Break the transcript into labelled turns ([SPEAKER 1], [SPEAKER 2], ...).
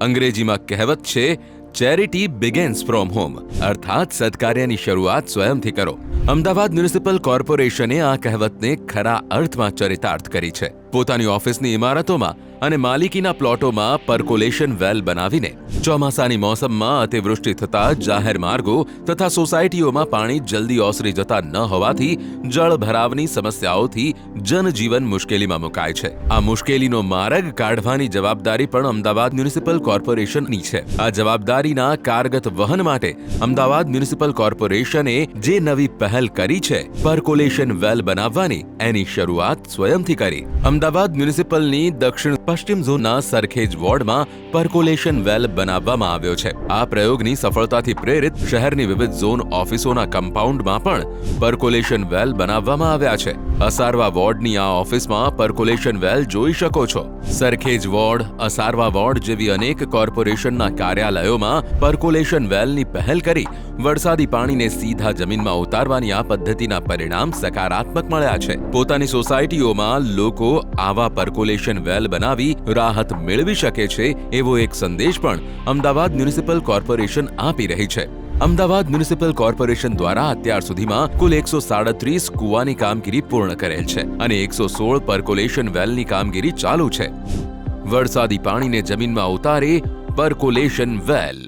[SPEAKER 1] અંગ્રેજીમાં કહેવત છે, ચેરિટી બિગેન્સ ફ્રોમ હોમ, અર્થાત સત્કાર્યની શરૂઆત સ્વયંથી કરો. અમદાવાદ મ્યુનિસિપલ કોર્પોરેશને આ કહેવતને ખરા અર્થમાં ચરિતાર્થ કરી છે. પોતાની ઓફિસની ઇમારતોમાં અને માલિકીના પ્લોટોમાં પર્કોલેશન વેલ બનાવીને ચોમાસાની મોસમમાં અતિવૃષ્ટિ થતા જાહેર માર્ગો તથા સોસાયટીઓમાં પાણી જલ્દી ઓસરી જતા ન હોવાથી જળ ભરાવની સમસ્યાઓથી જનજીવન મુશ્કેલીમાં મુકાય છે. આ મુશ્કેલીનો માર્ગ કાઢવાની જવાબદારી પણ અમદાવાદ મ્યુનિસિપલ કોર્પોરેશનની છે. આ જવાબદારીના કારગત વહન માટે અમદાવાદ મ્યુનિસિપલ કોર્પોરેશને જે નવી પહેલ કરી છે, પર્કોલેશન વેલ બનાવવાની, એની શરૂઆત સ્વયંથી કરી. અમદાવાદ મ્યુનિસિપલની દક્ષિણ પશ્ચિમ ઝોનના સરખેજ વોર્ડમાં પર્કોલેશન વેલ બનાવવામાં આવ્યો છે. આ પ્રયોગની સફળતાથી પ્રેરિત શહેરની વિવિધ ઝોન ઓફિસોના કમ્પાઉન્ડમાં પણ પર્કોલેશન વેલ બનાવવામાં આવ્યા છે. અસારવા વોર્ડની આ ઓફિસમાં પર્કોલેશન વેલ જોઈ શકો છો. સરખેજ વોર્ડ, અસારવા વોર્ડ જેવી અનેક કોર્પોરેશનના કાર્યાલયોમાં પર્કોલેશન વેલની પહેલ કરી વરસાદી પાણીને સીધા જમીનમાં ઉતારવાની આ પદ્ધતિના પરિણામ સકારાત્મક મળ્યા છે. પોતાની સોસાયટીઓમાં લોકો આવા પર્કોલેશન વેલ બનાવી રાહત મેળવી શકે છે, એવો એક સંદેશ પણ અમદાવાદ મ્યુનિસિપલ કોર્પોરેશન આપી રહી છે. અમદાવાદ મ્યુનિસિપલ કોર્પોરેશન દ્વારા અત્યાર સુધીમાં કુલ 137 કૂવાની કામગીરી પૂર્ણ કરેલ છે અને 116 પર્કોલેશન વેલની કામગીરી ચાલુ છે. વરસાદી પાણીને જમીનમાં ઉતારે પર્કોલેશન વેલ.